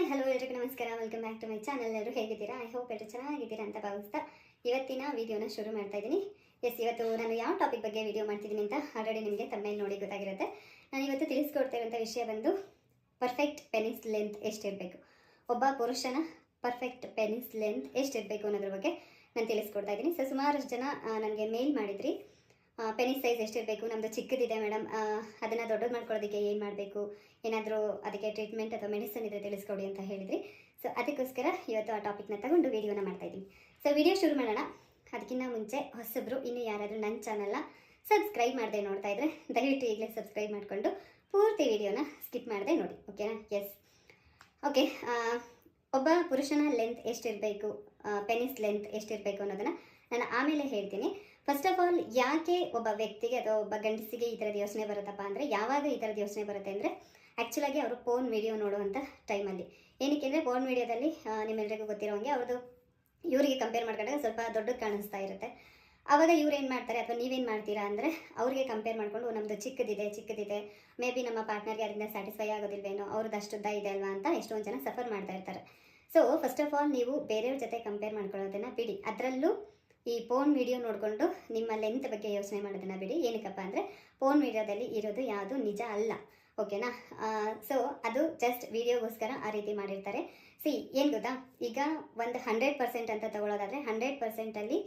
Hi hello ಎಲ್ರಿಗೂ ನಮಸ್ಕಾರ. Welcome back to my channel. ಎಲ್ಲರೂ ಹೇಗಿದ್ದೀರಾ? ಐ ಹೋಪ್ ಎಲ್ಲರೂ ಚೆನ್ನಾಗಿದ್ದೀರಾ ಅಂತ ಭಾವಿಸ್ತಾ ಇವತ್ತಿನ ವಿಡಿಯೋನ ಶುರು ಮಾಡ್ತಾ ಇದ್ದೀನಿ. ಇವತ್ತು ನಾನು ಯಾವ ಟಾಪಿಕ್ ಬಗ್ಗೆ ವಿಡಿಯೋ ಮಾಡ್ತಿದ್ದೀನಿ ಅಂತ ಆಲ್ರೆಡಿ ನಿಮಗೆ ತಮ್ಮನೇಲಿ ನೋಡಿ ಗೊತ್ತಾಗಿರುತ್ತೆ. ನಾನು ಇವತ್ತು ತಿಳಿಸ್ಕೊಡ್ತಾ ಇರುವಂಥ ವಿಷಯ ಬಂದು ಪರ್ಫೆಕ್ಟ್ ಪೆನಿಸ್ ಲೆಂತ್ ಎಷ್ಟಿರಬೇಕು, ಒಬ್ಬ ಪುರುಷನ ಪರ್ಫೆಕ್ಟ್ ಪೆನಿಸ್ ಲೆಂತ್ ಎಷ್ಟಿರಬೇಕು ಅನ್ನೋದ್ರ ಬಗ್ಗೆ ನಾನು ತಿಳಿಸ್ಕೊಡ್ತಾ ಇದ್ದೀನಿ. ಸೊ ಸುಮಾರು ಜನ ನನಗೆ ಮೇಲ್ ಮಾಡಿದ್ರಿ, ಪೆನಿಸ್ ಸೈಜ್ ಎಷ್ಟಿರಬೇಕು, ನಮ್ಮದು ಚಿಕ್ಕದಿದೆ ಮೇಡಮ್, ಅದನ್ನು ದೊಡ್ಡದು ಮಾಡ್ಕೊಳ್ಳೋದಕ್ಕೆ ಏನು ಮಾಡಬೇಕು, ಏನಾದರೂ ಅದಕ್ಕೆ ಟ್ರೀಟ್ಮೆಂಟ್ ಅಥವಾ ಮೆಡಿಸಿನ್ ಇದ್ದರೆ ತಿಳಿಸ್ಕೊಡಿ ಅಂತ ಹೇಳಿದ್ರಿ. ಸೊ ಅದಕ್ಕೋಸ್ಕರ ಇವತ್ತು ಆ ಟಾಪಿಕ್ನ ತಗೊಂಡು ವೀಡಿಯೋನ ಮಾಡ್ತಾಯಿದ್ದೀನಿ. ಸೊ ವಿಡಿಯೋ ಶುರು ಮಾಡೋಣ. ಅದಕ್ಕಿಂತ ಮುಂಚೆ ಹೊಸಬ್ರು ಇನ್ನೂ ಯಾರಾದರೂ ನನ್ನ ಚಾನಲ್ನ ಸಬ್ಸ್ಕ್ರೈಬ್ ಮಾಡದೆ ನೋಡ್ತಾ ಇದ್ದರೆ ದಯವಿಟ್ಟು ಈಗಲೇ ಸಬ್ಸ್ಕ್ರೈಬ್ ಮಾಡಿಕೊಂಡು ಪೂರ್ತಿ ವಿಡಿಯೋನ ಸ್ಕಿಪ್ ಮಾಡದೆ ನೋಡಿ, ಓಕೆನಾ? Yes, okay. ಒಬ್ಬ ಪುರುಷನ ಲೆಂತ್ ಎಷ್ಟಿರಬೇಕು, ಪೆನಿಸ್ ಲೆಂತ್ ಎಷ್ಟಿರಬೇಕು ಅನ್ನೋದನ್ನು ನಾನು ಆಮೇಲೆ ಹೇಳ್ತೀನಿ. ಫಸ್ಟ್ ಆಫ್ ಆಲ್, ಯಾಕೆ ಒಬ್ಬ ವ್ಯಕ್ತಿಗೆ ಅಥವಾ ಒಬ್ಬ ಗಂಡಸಿಗೆ ಈ ಥರದ ಯೋಚನೆ ಬರುತ್ತಪ್ಪ ಅಂದರೆ, ಯಾವಾಗ ಈ ಥರದ ಯೋಚನೆ ಬರುತ್ತೆ ಅಂದರೆ ಆ್ಯಕ್ಚುಲಾಗಿ ಅವರು ಫೋನ್ ವಿಡಿಯೋ ನೋಡುವಂಥ ಟೈಮಲ್ಲಿ. ಏನಕ್ಕೆ ಅಂದರೆ ಫೋನ್ ವಿಡಿಯೋದಲ್ಲಿ ನಿಮ್ಮೆಲ್ಲರಿಗೂ ಗೊತ್ತಿರೋ ಹಾಗೆ ಅವ್ರದ್ದು ಇವರಿಗೆ ಕಂಪೇರ್ ಮಾಡ್ಕೊಂಡಾಗ ಸ್ವಲ್ಪ ದೊಡ್ಡದು ಕಾಣಿಸ್ತಾ ಇರುತ್ತೆ. ಆವಾಗ ಇವ್ರು ಏನು ಮಾಡ್ತಾರೆ ಅಥವಾ ನೀವೇನು ಮಾಡ್ತೀರಾ ಅಂದರೆ ಅವ್ರಿಗೆ ಕಂಪೇರ್ ಮಾಡಿಕೊಂಡು ನಮ್ಮದು ಚಿಕ್ಕದಿದೆ, ಮೇ ಬಿ ನಮ್ಮ ಪಾರ್ಟ್ನರ್ಗೆ ಅದರಿಂದ ಸ್ಯಾಟಿಸ್ಫೈ ಆಗೋದಿಲ್ವೇನೋ, ಅವ್ರದ್ದು ಅಷ್ಟುದ್ದ ಇದೆ ಅಲ್ವಾ ಅಂತ ಎಷ್ಟೊಂದು ಜನ ಸಫರ್ ಮಾಡ್ತಾ ಇರ್ತಾರೆ. ಸೊ ಫಸ್ಟ್ ಆಫ್ ಆಲ್, ನೀವು ಬೇರೆಯವ್ರ ಜೊತೆ ಕಂಪೇರ್ ಮಾಡ್ಕೊಳ್ಳೋದನ್ನು ಬಿಡಿ. ಅದರಲ್ಲೂ ಈ ಫೋನ್ ವಿಡಿಯೋ ನೋಡಿಕೊಂಡು ನಿಮ್ಮ ಲೆಂತ್ ಬಗ್ಗೆ ಯೋಚನೆ ಮಾಡೋದನ್ನು ಬಿಡಿ. ಏನಕ್ಕಪ್ಪ ಅಂದರೆ ಫೋನ್ ವಿಡಿಯೋದಲ್ಲಿ ಇರೋದು ಯಾವುದು ನಿಜ ಅಲ್ಲ, ಓಕೆನಾ? ಸೊ ಅದು ಜಸ್ಟ್ ವಿಡಿಯೋಗೋಸ್ಕರ ಆ ರೀತಿ ಮಾಡಿರ್ತಾರೆ. ಏನು ಗೊತ್ತಾ, ಈಗ ಒಂದು 100% ಅಂತ ತಗೊಳ್ಳೋದಾದರೆ 100%ಅಲ್ಲಿ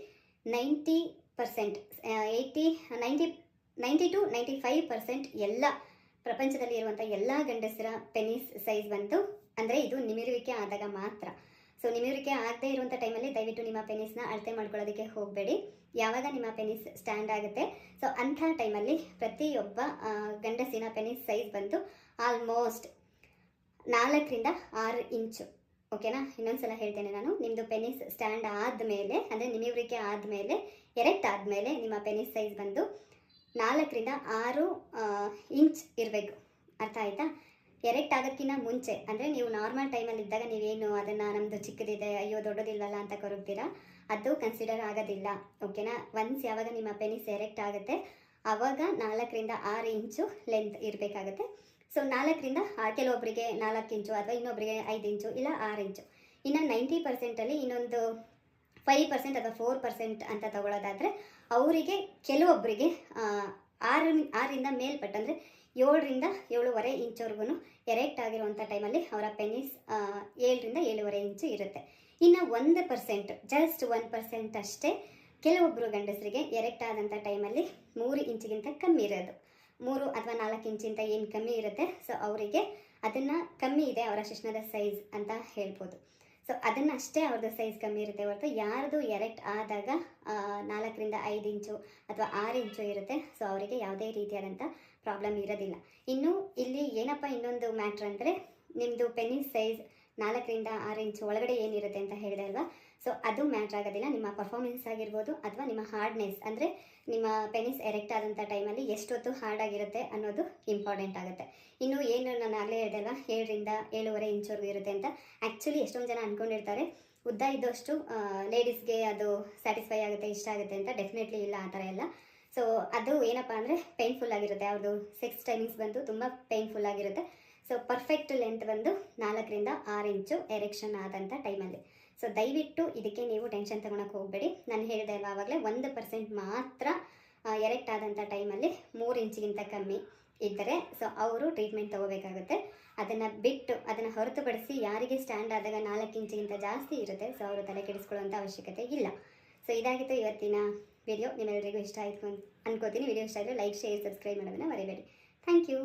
90%, 90 to 95% ಎಲ್ಲ ಪ್ರಪಂಚದಲ್ಲಿ ಇರುವಂಥ ಎಲ್ಲ ಗಂಡಸರ ಪೆನಿಸ್ ಸೈಜ್ ಬಂತು ಅಂದರೆ ಇದು ನಿಮಿರುವಿಕೆ ಆದಾಗ ಮಾತ್ರ. ಸೊ ನಿಮಿರುವಿಕೆ ಆಗದೆ ಇರುವಂಥ ಟೈಮಲ್ಲಿ ದಯವಿಟ್ಟು ನಿಮ್ಮ ಪೆನಿಸ್ನ ಅಳತೆ ಮಾಡ್ಕೊಳ್ಳೋದಕ್ಕೆ ಹೋಗಬೇಡಿ. ಯಾವಾಗ ನಿಮ್ಮ ಪೆನಿಸ್ ಸ್ಟ್ಯಾಂಡ್ ಆಗುತ್ತೆ, ಸೊ ಅಂಥ ಟೈಮಲ್ಲಿ ಪ್ರತಿಯೊಬ್ಬ ಗಂಡಸಿನ ಪೆನಿಸ್ ಸೈಜ್ ಬಂದು ಆಲ್ಮೋಸ್ಟ್ 4 ರಿಂದ 6 ಇಂಚು, ಓಕೆನಾ? ಇನ್ನೊಂದ್ಸಲ ಹೇಳ್ತೇನೆ ನಾನು, ನಿಮ್ಮದು ಪೆನಿಸ್ ಸ್ಟ್ಯಾಂಡ್ ಆದಮೇಲೆ ಅಂದರೆ ನಿಮಿರುವಿಕೆ ಆದಮೇಲೆ, ಎರೆಕ್ಟ್ ಆದಮೇಲೆ ನಿಮ್ಮ ಪೆನಿಸ್ ಸೈಜ್ ಬಂದು 4 ರಿಂದ 6 ಇಂಚ್ ಇರಬೇಕು. ಅರ್ಥ ಆಯಿತಾ? ಎರೆಕ್ಟ್ ಆಗೋಕ್ಕಿಂತ ಮುಂಚೆ ಅಂದರೆ ನೀವು ನಾರ್ಮಲ್ ಟೈಮಲ್ಲಿ ಇದ್ದಾಗ ನೀವೇನು ಅದನ್ನು ನಮ್ಮದು ಚಿಕ್ಕದಿದೆ, ಅಯ್ಯೋ ದೊಡ್ಡದಿಲ್ವಲ್ಲ ಅಂತ ಕೊರಗ್ತೀರಾ, ಅದು ಕನ್ಸಿಡರ್ ಆಗೋದಿಲ್ಲ, ಓಕೆನಾ? ಒನ್ಸ್ ಯಾವಾಗ ನಿಮ್ಮ ಪೆನಿಸ್ ಎರೆಕ್ಟ್ ಆಗುತ್ತೆ ಆವಾಗ 4 ರಿಂದ 6 ಇಂಚು ಲೆಂತ್ ಇರಬೇಕಾಗುತ್ತೆ. ಸೊ 4 ರಿಂದ ಕೆಲವೊಬ್ಬರಿಗೆ 4 ಇಂಚು ಅಥವಾ ಇನ್ನೊಬ್ಬರಿಗೆ 5 ಇಂಚು ಇಲ್ಲ 6 ಇಂಚು. ಇನ್ನು 90%ಅಲ್ಲಿ ಇನ್ನೊಂದು 5% ಅಥವಾ 4% ಅಂತ ತಗೊಳ್ಳೋದಾದರೆ ಅವರಿಗೆ ಕೆಲವೊಬ್ಬರಿಗೆ 6ರಿಂದ ಮೇಲ್ಪಟ್ಟು ಅಂದರೆ 7 ರಿಂದ 7.5 ಇಂಚ್ವರೆಗೂ ಎರೆಕ್ಟ್ ಆಗಿರುವಂಥ ಟೈಮಲ್ಲಿ ಅವರ ಪೆನಿಸ್ 7 ರಿಂದ 7.5 ಇಂಚು ಇರುತ್ತೆ. ಇನ್ನು 1%, ಜಸ್ಟ್ 1% ಅಷ್ಟೇ ಕೆಲವೊಬ್ಬರು ಗಂಡಸರಿಗೆ ಎರೆಕ್ಟ್ ಆದಂಥ ಟೈಮಲ್ಲಿ 3 ಇಂಚಿಗಿಂತ ಕಮ್ಮಿ ಇರೋದು, 3 ಅಥವಾ 4 ಇಂಚಿಂತ ಏನು ಕಮ್ಮಿ ಇರುತ್ತೆ. ಸೊ ಅವರಿಗೆ ಅದನ್ನು ಕಮ್ಮಿ ಇದೆ ಅವರ ಶಿಶ್ನದ ಸೈಜ್ ಅಂತ ಹೇಳ್ಬೋದು. ಸೊ ಅದನ್ನಷ್ಟೇ ಅವ್ರದ್ದು ಸೈಜ್ ಕಮ್ಮಿ ಇರುತ್ತೆ ಹೊರತು ಯಾರ್ದು ಎರೆಕ್ಟ್ ಆದಾಗ 4 ರಿಂದ 5 ಇಂಚು ಅಥವಾ 6 ಇಂಚು ಇರುತ್ತೆ. ಸೊ ಅವರಿಗೆ ಯಾವುದೇ ರೀತಿಯಾದಂಥ ಪ್ರಾಬ್ಲಮ್ ಇರೋದಿಲ್ಲ. ಇನ್ನು ಇಲ್ಲಿ ಏನಪ್ಪ ಇನ್ನೊಂದು ಮ್ಯಾಟ್ರ್ ಅಂದರೆ, ನಿಮ್ಮದು ಪೆನಿಸ್ ಸೈಜ್ 4 ರಿಂದ 6 ಇಂಚು ಒಳಗಡೆ ಏನಿರುತ್ತೆ ಅಂತ ಹೇಳಿದೆ ಅಲ್ವಾ? ಸೊ ಅದು ಮ್ಯಾಟ್ರ್ ಆಗೋದಿಲ್ಲ. ನಿಮ್ಮ ಪರ್ಫಾರ್ಮೆನ್ಸ್ ಆಗಿರ್ಬೋದು ಅಥವಾ ನಿಮ್ಮ ಹಾರ್ಡ್ನೆಸ್ ಅಂದರೆ ನಿಮ್ಮ ಪೆನಿಸ್ ಎರೆಕ್ಟ್ ಆದಂಥ ಟೈಮಲ್ಲಿ ಎಷ್ಟೊತ್ತು ಹಾರ್ಡಾಗಿರುತ್ತೆ ಅನ್ನೋದು ಇಂಪಾರ್ಟೆಂಟ್ ಆಗುತ್ತೆ. ಇನ್ನು ಏನು ನಾನು ಆಗಲೇ ಹೇಳಿದೆ ಅಲ್ವಾ, 7 ರಿಂದ 7.5 ಇಂಚ್ವರೆಗೂ ಇರುತ್ತೆ ಅಂತ. ಆ್ಯಕ್ಚುಲಿ ಎಷ್ಟೊಂದು ಜನ ಅಂದ್ಕೊಂಡಿರ್ತಾರೆ ಉದ್ದ ಇದ್ದಷ್ಟು ಲೇಡೀಸ್ಗೆ ಅದು ಸ್ಯಾಟಿಸ್ಫೈ ಆಗುತ್ತೆ, ಇಷ್ಟ ಆಗುತ್ತೆ ಅಂತ. ಡೆಫಿನೆಟ್ಲಿ ಇಲ್ಲ, ಆ ಥರ ಎಲ್ಲ. ಸೊ ಅದು ಏನಪ್ಪ ಅಂದರೆ ಪೇನ್ಫುಲ್ ಆಗಿರುತ್ತೆ, ಅವ್ರದ್ದು ಸೆಕ್ಸ್ ಟೈಮಿಂಗ್ಸ್ ಬಂದು ತುಂಬ ಪೇನ್ಫುಲ್ ಆಗಿರುತ್ತೆ. ಸೊ ಪರ್ಫೆಕ್ಟ್ ಲೆಂತ್ ಬಂದು 4 ರಿಂದ 6 ಇಂಚು ಎರೆಕ್ಷನ್ ಆದಂಥ ಟೈಮಲ್ಲಿ. ಸೊ ದಯವಿಟ್ಟು ಇದಕ್ಕೆ ನೀವು ಟೆನ್ಷನ್ ತೊಗೊಳಕ್ಕೆ ಹೋಗಬೇಡಿ. ನಾನು ಹೇಳಿದೆ ಅಲ್ವಾ ಆವಾಗಲೇ, 1% ಮಾತ್ರ ಎರೆಕ್ಟ್ ಆದಂಥ ಟೈಮಲ್ಲಿ 3 ಇಂಚಿಗಿಂತ ಕಮ್ಮಿ ಇದ್ದರೆ ಸೊ ಅವರು ಟ್ರೀಟ್ಮೆಂಟ್ ತೊಗೋಬೇಕಾಗುತ್ತೆ. ಅದನ್ನು ಬಿಟ್ಟು ಅದನ್ನು ಹೊರತುಪಡಿಸಿ ಯಾರಿಗೆ ಸ್ಟ್ಯಾಂಡ್ ಆದಾಗ 4 ಇಂಚಿಗಿಂತ ಜಾಸ್ತಿ ಇರುತ್ತೆ, ಸೊ ಅವರು ತಲೆ ಕೆಡಿಸ್ಕೊಳ್ಳುವಂಥ ಅವಶ್ಯಕತೆ ಇಲ್ಲ. ಸೊ ಇದಾಗಿತ್ತು ಇವತ್ತಿನ ವಿಡಿಯೋ. ನಿಮ್ಮೆಲ್ಲರಿಗೂ ಇಷ್ಟ ಆಯಿತು ಅನ್ಕೋತೀನಿ. ವಿಡಿಯೋ ಇಷ್ಟ ಆದರೆ ಲೈಕ್, ಶೇರ್, ಸಬ್ಸ್ಕ್ರೈಬ್ ಮಾಡೋದನ್ನು ಮರಿಬೇಡಿ. Thank you.